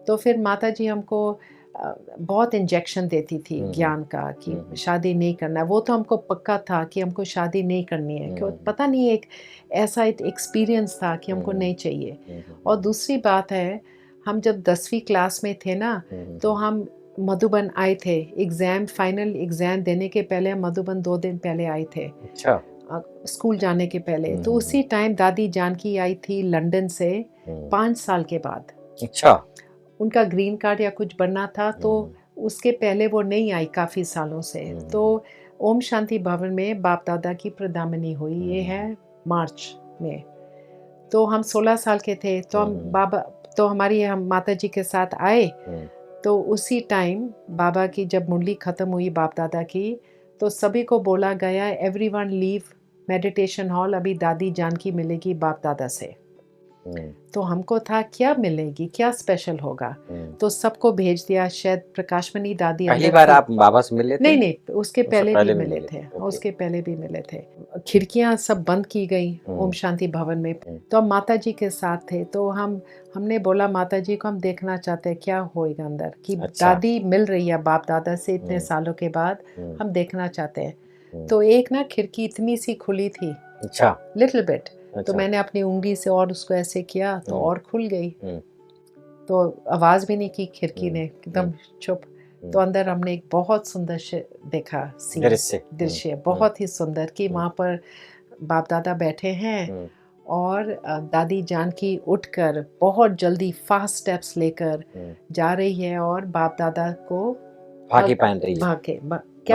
तो फिर माता जी हमको बहुत इंजेक्शन देती थी ज्ञान का कि शादी नहीं करना। वो तो हमको पक्का था कि हमको शादी नहीं करनी है, क्यों पता नहीं, एक ऐसा एक एक्सपीरियंस था कि हमको नहीं चाहिए। और दूसरी बात है, हम जब 10वीं क्लास में थे ना, तो हम मधुबन आए थे एग्ज़ाम, फाइनल एग्ज़ाम देने के पहले हम मधुबन 2 दिन पहले आए थे। अच्छा। स्कूल जाने के पहले। तो उसी टाइम दादी जानकी आई थी लंदन से 5 साल के बाद। अच्छा। उनका ग्रीन कार्ड या कुछ बनना था, तो उसके पहले वो नहीं आई काफ़ी सालों से। तो ओम शांति भवन में बाप दादा की प्रदामनी हुई, ये है मार्च में। तो हम 16 साल के थे, तो हम माता जी के साथ आए। तो उसी टाइम बाबा की जब मुरली ख़त्म हुई बाप दादा की, तो सभी को बोला गया, एवरीवन लीव मेडिटेशन हॉल, अभी दादी जानकी मिलेगी बाप दादा से। तो हमको था क्या मिलेगी, क्या स्पेशल होगा, तो सबको भेज दिया। शायद प्रकाशमणि दादी पहली अंदर बार थी। आप बाबा से मिले थे? नहीं, उसके पहले भी मिले थे। ओके। उसके पहले भी मिले थे। खिड़कियां सब बंद की गई ओम शांति भवन में। तो हम माता जी के साथ थे। तो हमने बोला माता जी को, हम देखना चाहते हैं क्या होएगा अंदर, कि अच्छा। दादी मिल रही है बाप दादा से इतने सालों के बाद, हम देखना चाहते हैं। तो एक ना खिड़की इतनी सी खुली थी, अच्छा लिटिल बिट, तो अच्छा मैंने अपनी उंगली से और उसको ऐसे किया तो हम्म, और खुल गई। हम्म, तो आवाज़ भी नहीं की खिड़की हम्म, ने, एकदम चुप। हम्म, तो अंदर हमने एक बहुत सुंदर देखा सीन, दृश्य दृश्य बहुत ही सुंदर कि हम्म, वहाँ पर बाप दादा बैठे हैं हम्म, और दादी जानकी उठकर बहुत जल्दी फास्ट स्टेप्स लेकर हम्म। जा रही है और बाप दादा को भागी पहन रही है। क्या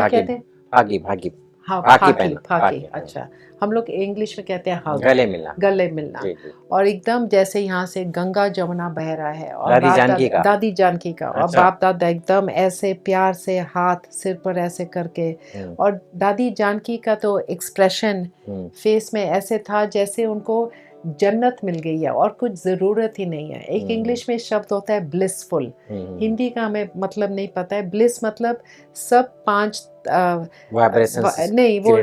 भागी कहते हैं? भागी भागी हाँ, फाकी फाकी पहना, फाकी, फाकी, अच्छा। हम लोग इंग्लिश में कहते हैं हग, गले मिलना। गले मिलना। जी जी। और एकदम जैसे यहाँ से गंगा जमुना बह रहा है और दादी बाप जानकी दादा, का। दादी जानकी का, और अच्छा। बाप दादा एकदम ऐसे प्यार से हाथ सिर पर ऐसे करके, और दादी जानकी का तो एक्सप्रेशन फेस में ऐसे था जैसे उनको जन्नत मिल गई है और कुछ ज़रूरत ही नहीं है। एक इंग्लिश में शब्द होता है ब्लिसफुल, हिंदी का हमें मतलब नहीं पता है। ब्लिस मतलब सब पांच वाइब्रेशंस नहीं, वो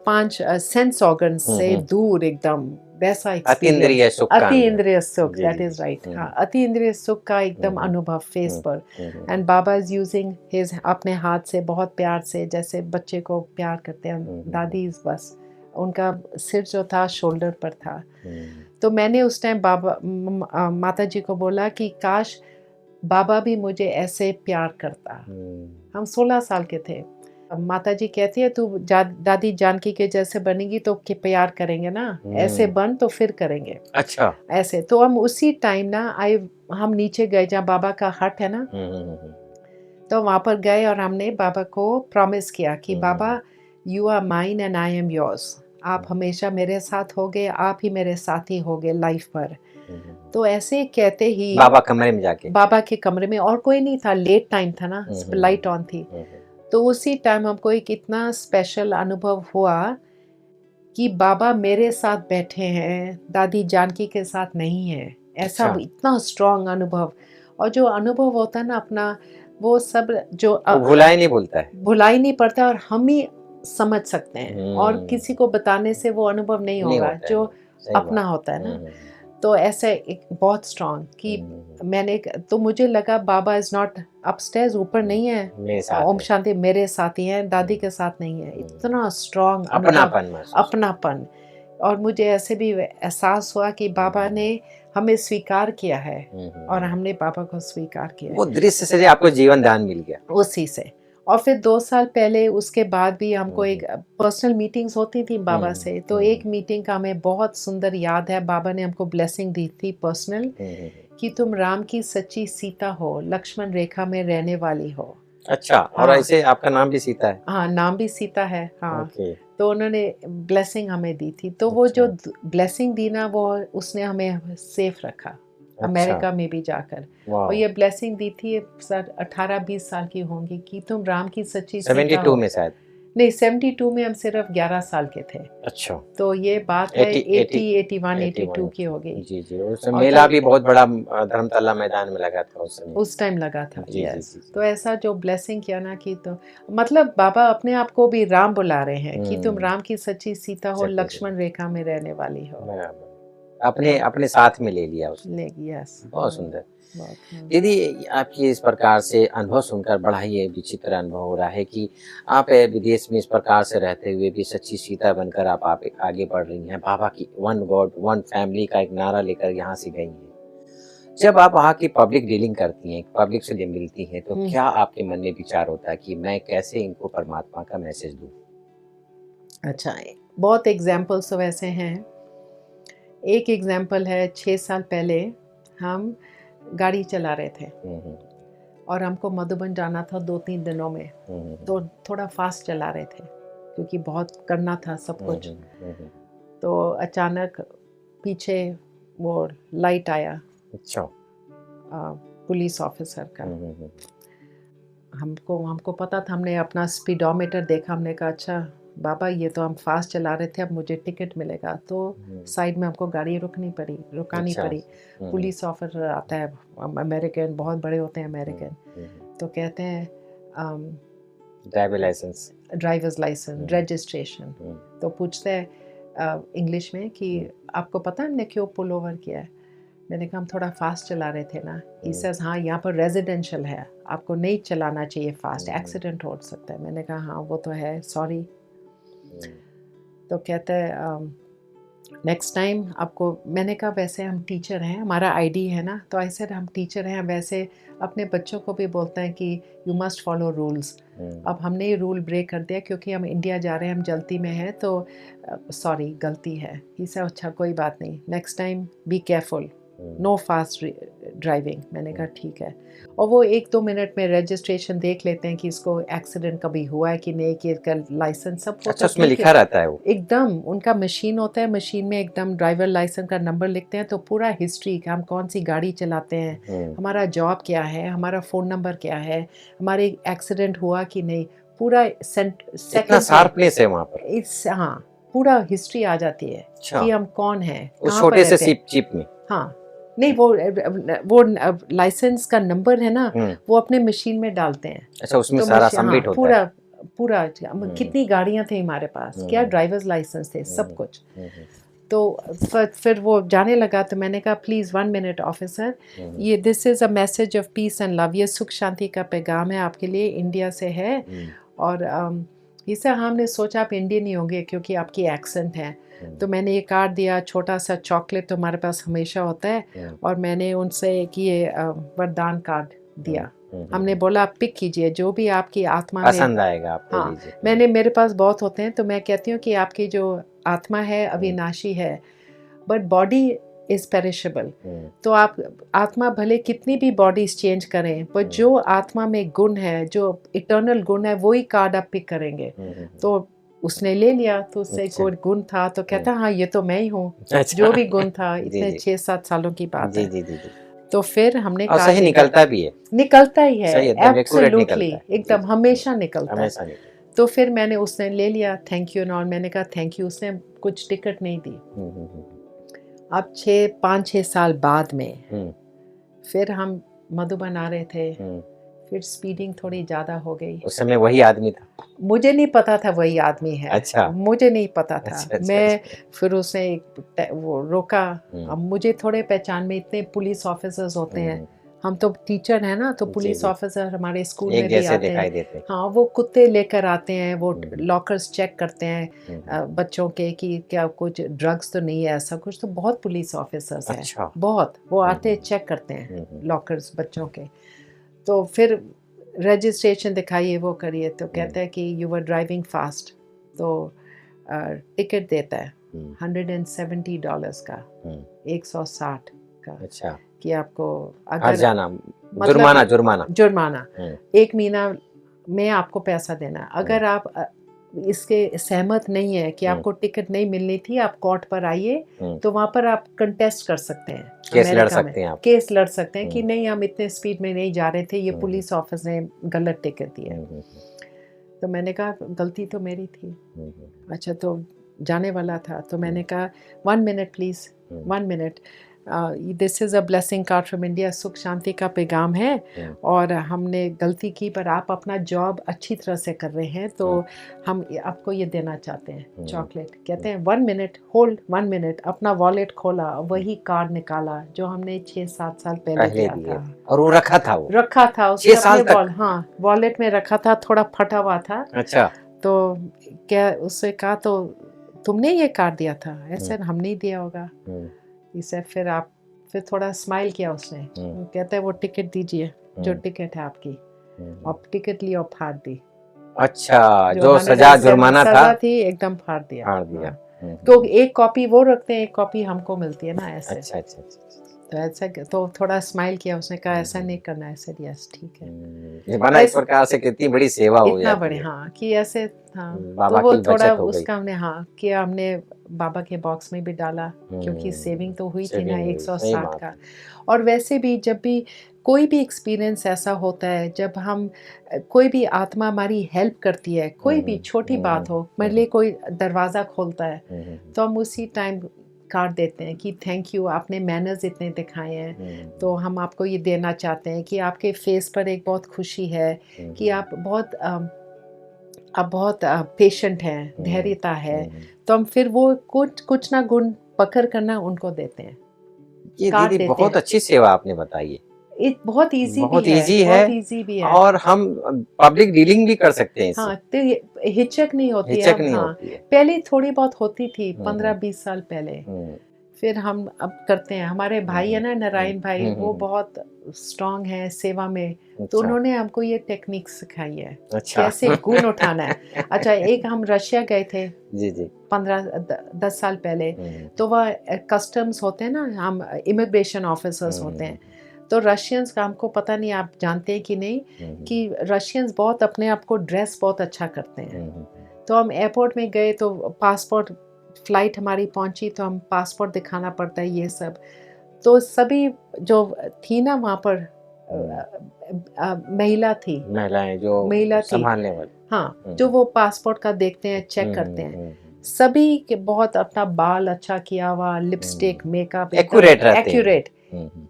5 सेंस ऑर्गन से दूर एकदम वैसा अतीन्द्रिय एक्सपीरियंस, सुख का अति अनुभव। इंद्रिय सुख, जी दैट जी इज जी। राइट। हाँ, अति इंद्रिय सुख का एकदम अनुभव फेस पर। एंड बाबा इज यूजिंग हिज, अपने हाथ से बहुत प्यार से, जैसे बच्चे को प्यार करते हैं। दादी इज बस, उनका सिर जो था शोल्डर पर था। तो मैंने उस टाइम बाबा माता जी को बोला कि काश बाबा भी मुझे ऐसे प्यार करता। हम 16 साल के थे। माता जी कहती है तू दादी जानकी के जैसे बनेगी तो के प्यार करेंगे ना, ऐसे बन तो फिर करेंगे। अच्छा। ऐसे तो हम उसी टाइम ना हम नीचे गए जहाँ बाबा का हट है ना, तो वहाँ पर गए और हमने बाबा को प्रॉमिस किया कि बाबा you are mine and I am yours, आप हमेशा मेरे साथ होगे, आप ही मेरे साथी होगे लाइफ पर। तो ऐसे कहते ही बाबा कमरे में जाके, बाबा के कमरे में और कोई नहीं था, लेट टाइम था ना, लाइट ऑन थी। तो उसी टाइम हमको एक इतना स्पेशल अनुभव हुआ कि बाबा मेरे साथ बैठे हैं, दादी जानकी के साथ नहीं है। ऐसा अच्छा। इतना स्ट्रॉन्ग अनुभव। और जो अनुभव होता है ना अपना, वो सब जो वो भुला ही नहीं भूलता है। भुला ही नहीं पड़ता और हम ही समझ सकते हैं, और किसी को बताने से वो अनुभव नहीं होगा जो अपना होता है ना। तो ऐसे एक बहुत स्ट्रॉन्ग कि मैंने, तो मुझे लगा बाबा इज नॉट अपस्टेयर्स, ऊपर नहीं है, ओम शांति मेरे साथ ही है, दादी के साथ नहीं है। इतना स्ट्रॉन्ग अपनापन। और मुझे ऐसे भी एहसास हुआ कि बाबा ने हमें स्वीकार किया है और हमने बाबा को स्वीकार किया। वो दृश्य से आपको जीवन दान मिल गया उसी से। और फिर 2 साल पहले उसके बाद भी हमको एक पर्सनल मीटिंग्स होती थी बाबा से। तो एक मीटिंग का हमें बहुत सुंदर याद है, बाबा ने हमको ब्लेसिंग दी थी पर्सनल कि तुम राम की सच्ची सीता हो, लक्ष्मण रेखा में रहने वाली हो। अच्छा। और ऐसे आपका नाम भी सीता है? हाँ, नाम भी सीता है। हाँ। तो उन्होंने ब्लेसिंग हमें दी थी। तो वो जो ब्लेसिंग दी ना, वो उसने हमें सेफ रखा अमेरिका में भी जाकर। और ये ब्लेसिंग दी थी 18-20 साल की होंगी कि तुम राम की सच्ची सीता हो। 72 में शायद नहीं, 72 में हम सिर्फ 11 साल के थे। अच्छा। तो ये बात है 81, 82 की होगी। जी जी। उस मेला भी बहुत बड़ा धर्मतला मैदान में लगा था उस समय, उस टाइम लगा था। जी, यस। जी, जी। तो ऐसा जो ब्लेसिंग किया ना कि, तो मतलब बाबा अपने आप को भी राम बुला रहे हैं कि तुम राम की सच्ची सीता हो, लक्ष्मण रेखा में रहने वाली हो। अपने अपने साथ में ले लिया उसने। यस। बहुत सुंदर। दीदी, आपकी इस प्रकार से अनुभव सुनकर बड़ा ही विचित्र अनुभव हो रहा है कि आप विदेश में इस प्रकार से रहते हुए भी सच्ची सीता बनकर आप आगे बढ़ रही हैं। बाबा की वन गॉड वन फैमिली का एक नारा लेकर यहाँ से गई हैं। जब आप वहाँ की पब्लिक डीलिंग करती हैं, पब्लिक से जब मिलती हैं, तो क्या आपके मन में विचार होता है कि मैं कैसे इनको परमात्मा का मैसेज दूँ? अच्छा, बहुत एग्जाम्पल्स तो वैसे हैं। एक एग्जाम्पल है, 6 साल पहले हम गाड़ी चला रहे थे और हमको मधुबन जाना था 2-3 दिनों में। तो थोड़ा फास्ट चला रहे थे क्योंकि बहुत करना था सब कुछ। तो अचानक पीछे वो लाइट आया। अच्छा। पुलिस ऑफिसर का। हमको पता था, हमने अपना स्पीडोमीटर देखा, हमने कहा अच्छा बाबा ये तो हम फास्ट चला रहे थे, अब मुझे टिकट मिलेगा। तो साइड में हमको गाड़ी रुकानी पड़ी। पुलिस ऑफिसर आता है, अमेरिकन, बहुत बड़े होते हैं अमेरिकन। तो कहते हैं ड्राइवर्स लाइसेंस, रजिस्ट्रेशन। तो पूछते हैं इंग्लिश में कि आपको पता है हमने क्यों पुल ओवर किया है? मैंने कहा हम थोड़ा फास्ट चला रहे थे ना। ही सेज हाँ, यहाँ पर रेजिडेंशियल है, आपको नहीं चलाना चाहिए फास्ट, एक्सीडेंट हो सकता है। मैंने कहा हाँ वो तो है, सॉरी तो कहते हैं नेक्स्ट टाइम आपको, मैंने कहा वैसे हम टीचर हैं, हमारा आईडी है ना, तो ऐसे हम टीचर हैं, वैसे अपने बच्चों को भी बोलते हैं कि यू मस्ट फॉलो रूल्स। अब हमने ये रूल ब्रेक कर दिया क्योंकि हम इंडिया जा रहे हैं, हम जल्दी में हैं, तो सॉरी गलती है। इसे अच्छा कोई बात नहीं, next time be careful, no fast driving. मैंने कहा ठीक है। और वो 1-2 मिनट में रजिस्ट्रेशन देख लेते हैं कि इसको एक्सीडेंट कभी हुआ है कि नहीं, कि इसका लाइसेंस सब अच्छा, उसमें लिखा रहता है वो एकदम, उनका मशीन होता है, मशीन में एकदम ड्राइवर लाइसेंस का नंबर लिखते हैं, तो पूरा हिस्ट्री कि हम कौन सी गाड़ी चलाते हैं, हमारा जॉब क्या है, हमारा फ़ोन नंबर क्या है, हमारे एक्सीडेंट हुआ कि नहीं, पूरा इतना शार्पनेस है वहाँ पर। हाँ, पूरा हिस्ट्री आ जाती है कि हम कौन हैं, उस छोटे से चिप में। हाँ, नहीं वो लाइसेंस का नंबर है ना, वो अपने मशीन में डालते हैं। अच्छा, उसमें तो सारा सबमिट होता है। पूरा कितनी गाड़ियां थी हमारे पास, क्या ड्राइवर्स लाइसेंस थे, सब कुछ। तो फिर वो जाने लगा, तो मैंने कहा प्लीज़ 1 मिनट ऑफिसर, ये this is a message of peace and love, ये सुख शांति का पैगाम है आपके लिए, इंडिया से है। और इसे हमने सोचा आप इंडियन ही होंगे क्योंकि आपकी एक्सेंट है। तो मैंने ये कार्ड दिया, छोटा सा चॉकलेट तो हमारे पास हमेशा होता है, और मैंने उनसे एक ये वरदान कार्ड दिया। हमने बोला आप पिक कीजिए जो भी आपकी आत्मा में पसंद आएगा आपको। हाँ, मेरे पास बहुत होते हैं, तो मैं कहती हूँ कि आपकी जो आत्मा है अविनाशी है, बट बॉडी इज पेरिशेबल। तो आप आत्मा भले कितनी भी बॉडीज चेंज करें, पर जो आत्मा में गुण है, जो इटर्नल गुण है, वही कार्ड आप पिक करेंगे। तो उसने ले लिया, तो उससे कोई गुण था, तो कहता हाँ ये तो मैं ही हूँ। जो भी गुण था, इतने 6-7 सालों की बात है। तो फिर हमने कहा सही निकलता भी है, निकलता ही है, एब्सोल्युटली एकदम हमेशा निकलता है। तो फिर मैंने, उसने ले लिया थैंक यू और मैंने कहा थैंक यू। उसने कुछ टिकट नहीं दी। अब 5-6 साल बाद में फिर हम मधुबन आ रहे थे, फिर स्पीडिंग थोड़ी ज़्यादा हो गई। उस समय वही आदमी था? मुझे नहीं पता था वही आदमी है। अच्छा, मुझे नहीं पता था। अच्छा, मैं फिर उसने वो रोका। अब मुझे थोड़े पहचान में इतने पुलिस ऑफिसर्स होते हैं, हम तो टीचर हैं ना, तो पुलिस ऑफिसर हमारे स्कूल में भी आते हैं। हाँ, वो कुत्ते लेकर आते हैं, वो लॉकर्स चेक करते हैं बच्चों के कि क्या कुछ ड्रग्स तो नहीं है, ऐसा कुछ। तो बहुत पुलिस ऑफिसर्स हैं। अच्छा। बहुत, वो आते चेक करते हैं लॉकर्स बच्चों के। तो फिर रजिस्ट्रेशन दिखाइए, वो करिए, तो कहता है कि यू वर ड्राइविंग फास्ट, तो टिकट देता है $170 का, 160 का। अच्छा। कि आपको अगर जाना, मतलब जुर्माना 1 महीना में आपको पैसा देना। अगर आप इसके सहमत नहीं है कि आपको टिकट नहीं मिलनी थी, आप कोर्ट पर आइए, तो वहाँ पर आप कंटेस्ट कर सकते हैं, केस लड़ सकते हैं आप। केस लड़ सकते हैं कि नहीं, हम इतने स्पीड में नहीं जा रहे थे, ये पुलिस ऑफिसर ने गलत टिकट दिया। तो मैंने कहा गलती तो मेरी थी। अच्छा, तो जाने वाला था, तो मैंने कहा 1 minute please, 1 minute, this is a blessing card from India, सुख शांति का पैगाम है, और हमने गलती की, पर आप अपना जॉब अच्छी तरह से कर रहे हैं, तो हम आपको ये देना चाहते हैं चॉकलेट। कहते हैं 1 मिनट होल्ड, 1 मिनट। अपना वॉलेट खोला, वही कार्ड निकाला जो हमने 6-7 साल पहले दिया था, और वो रखा था उसने अपने हाँ वॉलेट में रखा था, थोड़ा फटा हुआ था। अच्छा। तो क्या उससे कहा, तो तुमने ये कार्ड दिया था? ऐसे हम नहीं दिया होगा। इसे फिर थोड़ा स्माइल किया उसने। कहता है वो टिकट दीजिए, जो टिकट है आपकी। और टिकट ली और फाड़ दी। अच्छा, जो सजा जुर्माना था थी, एकदम फाड़ दिया। तो एक कॉपी वो रखते हैं, एक कॉपी हमको मिलती है ना, ऐसे। अच्छा। तो ऐसा, तो थोड़ा स्माइल किया उसने, कहा ऐसा नहीं करना है। सर यस ठीक है। माना इस प्रकार से कितनी बड़ी सेवा हो जाती है, इतना बड़े, हाँ, कि ऐसे, हाँ। तो वो थोड़ा उसका हमने हाँ किया, हमने बाबा के बॉक्स में भी डाला, क्योंकि सेविंग तो हुई थी ना 160 का। और वैसे भी जब भी कोई भी एक्सपीरियंस ऐसा होता है, जब हम कोई भी आत्मा हमारी हेल्प करती है, कोई भी छोटी बात हो, मेरे लिए कोई दरवाज़ा खोलता है, तो हम उसी टाइम कार्ड देते हैं कि थैंक यू, आपने मैनर्स इतने दिखाए हैं, तो हम आपको ये देना चाहते हैं कि आपके फेस पर एक बहुत खुशी है कि आप बहुत पेशेंट हैं, धैर्यता है। तो हम फिर वो कुछ ना गुण पकड़ करना उनको देते हैं। ये दीदी बहुत अच्छी सेवा आपने बताई है। बहुत इजी बहुत भी है, इजी है, बहुत इजी भी है। और हम पब्लिक डीलिंग भी कर सकते हैं इससे, हाँ, तो हिचक नहीं होती है हिचक अब। नहीं हाँ, होती है। पहले थोड़ी बहुत होती थी, हम्म, 15-20 साल पहले। हम्म, फिर हम अब करते हैं। हमारे भाई है ना, नारायण भाई, वो हम्म, बहुत स्ट्रांग है सेवा में, तो अच्छा उन्होंने हमको ये टेक्निक सिखाई है अच्छा कैसे गुण उठाना है। अच्छा, एक हम रशिया गए थे जी जी 10 साल पहले, हम्म, तो वह कस्टम्स होते हैं ना, हम इमिग्रेशन ऑफिसर्स होते हैं, तो रशियंस का हमको पता नहीं, आप जानते हैं कि नहीं, कि रशियंस बहुत अपने आप को ड्रेस बहुत अच्छा करते हैं। तो हम एयरपोर्ट में गए तो पासपोर्ट, फ्लाइट हमारी पहुंची तो हम पासपोर्ट दिखाना पड़ता है, ये सब। तो सभी जो थी ना वहाँ पर महिला थी, महिलाएं जो महिला थी, संभालने वाली। हाँ, जो वो पासपोर्ट का देखते हैं, चेक करते हैं, सभी के बहुत अपना बाल अच्छा किया हुआ, लिपस्टिक, मेकअप एक्यूरेट रहते हैं। एक्यूरेट।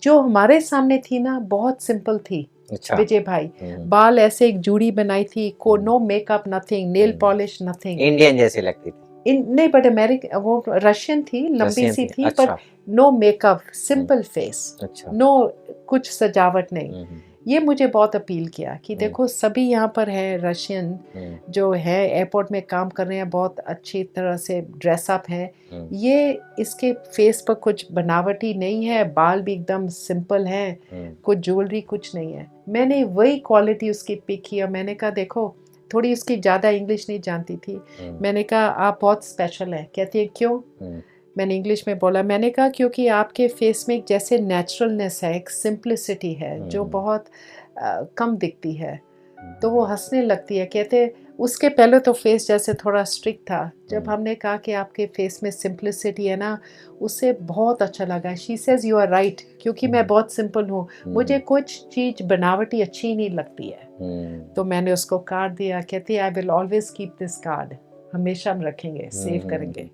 जो हमारे सामने थी ना, बहुत सिंपल थी। अच्छा विजय भाई, बाल ऐसे एक जूड़ी बनाई थी, को no makeup, nothing, nail polish, nothing. Indian जैसी लगती थी। नहीं, बट अमेरिकन, वो रशियन थी, लंबी रशियन सी थी, थी, अच्छा। पर नो मेकअप, सिंपल फेस, अच्छा नो कुछ सजावट नहीं। ये मुझे बहुत अपील किया कि देखो सभी यहाँ पर है रशियन जो है, एयरपोर्ट में काम कर रहे हैं, बहुत अच्छी तरह से ड्रेसअप हैं। ये इसके फेस पर कुछ बनावटी नहीं है, बाल भी एकदम सिंपल हैं, कुछ ज्वेलरी कुछ नहीं है। मैंने वही क्वालिटी उसकी पिक की और मैंने कहा देखो, थोड़ी उसकी ज़्यादा इंग्लिश नहीं जानती थी। मैंने कहा आप बहुत स्पेशल हैं। कहती है क्यों? मैंने इंग्लिश में बोला, मैंने कहा क्योंकि आपके फेस में एक जैसे नेचुरलनेस है, एक सिंप्लिसिटी है जो बहुत कम दिखती है। तो वो हंसने लगती है, कहते उसके पहले तो फेस जैसे थोड़ा स्ट्रिक्ट था, जब हमने कहा कि आपके फेस में सिंप्लिसिटी है ना, उससे बहुत अच्छा लगा। She says you are right, क्योंकि मैं बहुत सिंपल हूँ, मुझे कुछ चीज़ बनावटी अच्छी नहीं लगती है। तो मैंने उसको कार्ड दिया, कहती I will always keep this card, हमेशा हम रखेंगे, सेव करेंगे।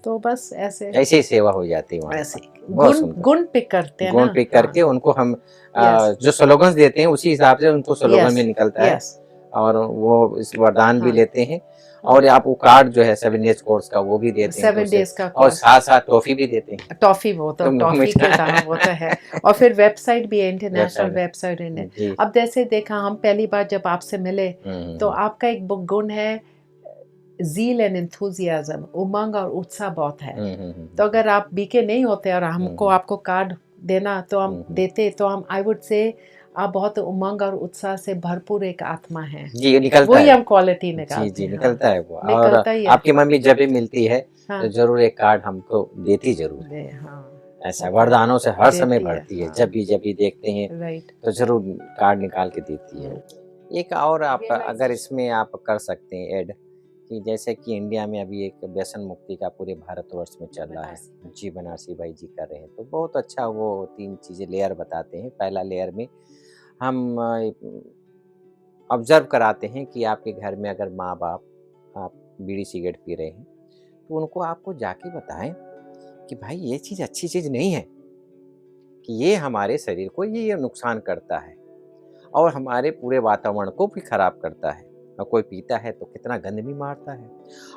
तो बस ऐसे ही सेवा हो जाती है वहाँ ऐसे पर। बहुत गुण सुंदर। गुण पिक करते हैं गुण ना, पिक करके उनको हम Yes. जो स्लोगन्स देते हैं उसी हिसाब से उनको स्लोगन में निकलता है, यस, और वो इस वरदान भी हाँ। लेते हैं। और आप वो कार्ड जो है 7 डेज कोर्स का वो भी देते हैं, तो 7 उससे डेज का और कोर्स, साथ साथ टॉफी भी देते हैं। टॉफी, वो तो टॉफी के दाम वो तो है। और फिर वेबसाइट भी है, इंटरनेशनल वेबसाइट है। जी अब जैसे देखा, हम पहली बार जब आपसे मिले तो आपका एक गुण है ज़ील एंड एंथुसियाज्म, उमंग और उत्साह बहुत है। तो अगर आप बीके नहीं होते और हमको आपको कार्ड देना तो हम देते, तो हम आई वुड से आप बहुत उमंग और उत्साह से भरपूर एक आत्मा है। जी निकलता वही है। हम क्वालिटी जी निकालते जी हैं। निकलता है वो। और निकलता ही है। आपकी मम्मी जब भी मिलती है हाँ, तो जरूर एक कार्ड हमको देती जरूर है। हाँ, ऐसा वरदानों से हर समय देती है, भरती है, हाँ। जब भी देखते हैं राइट। तो जरूर कार्ड निकाल के देती है। एक और आप अगर इसमें आप कर सकते हैं ऐड, कि जैसे कि इंडिया में अभी एक व्यसन मुक्ति का पूरे भारतवर्ष में चल रहा है। जी बनारसी भाई जी कर रहे हैं, तो बहुत अच्छा वो 3 चीज़ें लेयर बताते हैं। पहला लेयर में हम ऑब्जर्व कराते हैं कि आपके घर में अगर माँ बाप आप बीड़ी सिगरेट पी रहे हैं, तो उनको आपको जाके बताएं कि भाई ये चीज़ अच्छी चीज़ नहीं है, कि ये हमारे शरीर को ये नुकसान करता है और हमारे पूरे वातावरण को भी खराब करता है। और कोई पीता है तो कितना गंद भी मारता है,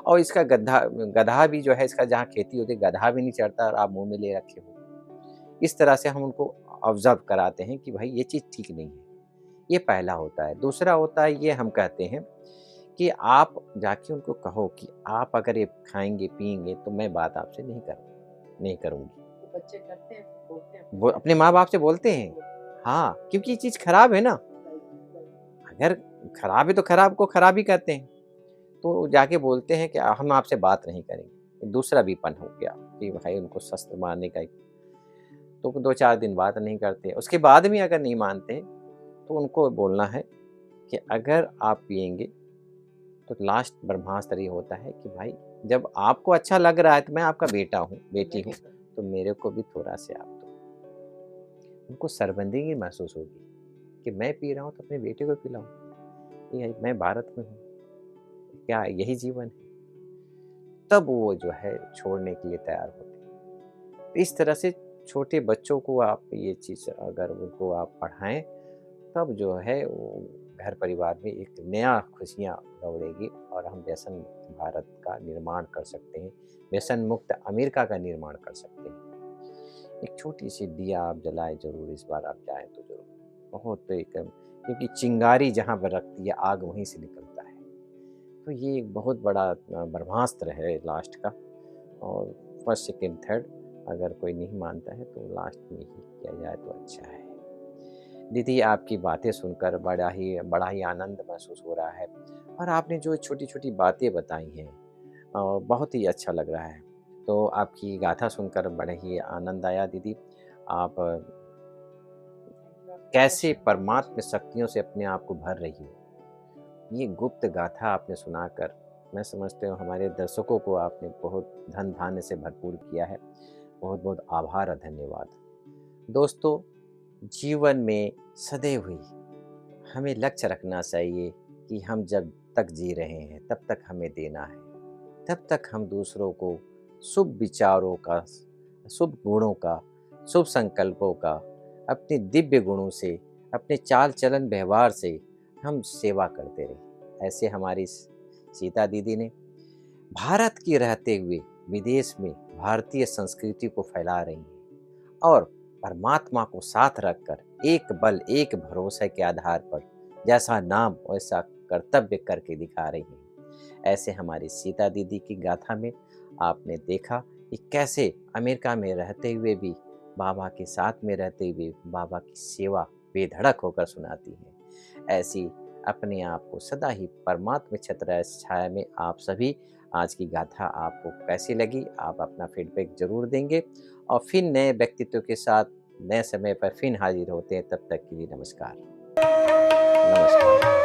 और इसका गधा भी जो है, इसका जहाँ खेती होती है गधा भी नहीं चढ़ता और आप मुंह में ले रखे हो। इस तरह से हम उनको ऑब्जर्व कराते हैं कि भाई ये चीज़ ठीक नहीं है। ये पहला होता है। दूसरा होता है, ये हम कहते हैं कि आप जाके उनको कहो कि आप अगर ये खाएंगे पिएंगे तो मैं बात आपसे नहीं करूँगी। बच्चे करते हैं, बोलते हैं, वो अपने माँ बाप से बोलते हैं, हाँ, क्योंकि ये चीज़ खराब है ना। अगर खराब है तो खराब को खराब ही कहते हैं। तो जाके बोलते हैं कि हम आपसे बात नहीं करेंगे। दूसरा विपन हो गया कि भाई उनको शस्त्र मारने का, तो 2-4 दिन बात नहीं करते। उसके बाद भी अगर नहीं मानते तो उनको बोलना है कि अगर आप पिएंगे तो लास्ट ब्रह्मास्त्र ये होता है कि भाई जब आपको अच्छा लग रहा है तो मैं आपका बेटा हूँ, बेटी हूँ, तो मेरे को भी थोड़ा से आप दो। उनको शर्मिंदगी महसूस होगी कि मैं पी रहा हूँ तो अपने बेटे को पिलाऊं, ये मैं भारत में हूँ, क्या यही जीवन है? तब वो जो है छोड़ने के लिए तैयार होते हैं। तो इस तरह से छोटे बच्चों को आप ये चीज़ अगर उनको आप पढ़ाएं, तब जो है वो घर परिवार में एक नया खुशियाँ दौड़ेगी और हम व्यसन मुक्त भारत का निर्माण कर सकते हैं, व्यसन मुक्त अमेरिका का निर्माण कर सकते हैं। एक छोटी सी दिया आप जलाएं जरूर, इस बार आप जाएं तो जरूर। बहुत एक, क्योंकि चिंगारी जहाँ पर रखती है आग वहीं से निकलता है। तो ये एक बहुत बड़ा ब्रह्मास्त्र है लास्ट का। और फर्स्ट सेकंड थर्ड अगर कोई नहीं मानता है तो लास्ट में ही किया जाए तो अच्छा है। दीदी आपकी बातें सुनकर बड़ा ही आनंद महसूस हो रहा है। और आपने जो छोटी छोटी बातें बताई हैं बहुत ही अच्छा लग रहा है। तो आपकी गाथा सुनकर बड़े ही आनंद आया दीदी। आप कैसे परमात्म शक्तियों से अपने आप को भर रही हो, ये गुप्त गाथा आपने सुनाकर मैं समझते हूँ हमारे दर्शकों को आपने बहुत धन धान्य से भरपूर किया है। बहुत बहुत आभार और धन्यवाद। दोस्तों, जीवन में सदैव ही हमें लक्ष्य रखना चाहिए कि हम जब तक जी रहे हैं तब तक हमें देना है। तब तक हम दूसरों को शुभ विचारों का, शुभ गुणों का, शुभ संकल्पों का, अपने दिव्य गुणों से, अपने चाल चलन व्यवहार से हम सेवा करते रहे। ऐसे हमारी सीता दीदी ने भारत की रहते हुए विदेश में भारतीय संस्कृति को फैला रही हैं और परमात्मा को साथ रखकर एक बल एक भरोसे के आधार पर जैसा नाम वैसा कर्तव्य करके दिखा रही हैं। ऐसे हमारी सीता दीदी की गाथा में आपने देखा कि कैसे अमेरिका में रहते हुए भी बाबा के साथ में रहते हुए बाबा की सेवा बेधड़क होकर सुनाती हैं। ऐसी अपने आप को सदा ही परमात्म छत्र छाया में आप सभी, आज की गाथा आपको कैसी लगी आप अपना फीडबैक जरूर देंगे। और फिर नए व्यक्तित्व के साथ नए समय पर फिर हाजिर होते हैं। तब तक के लिए नमस्कार। नमस्कार।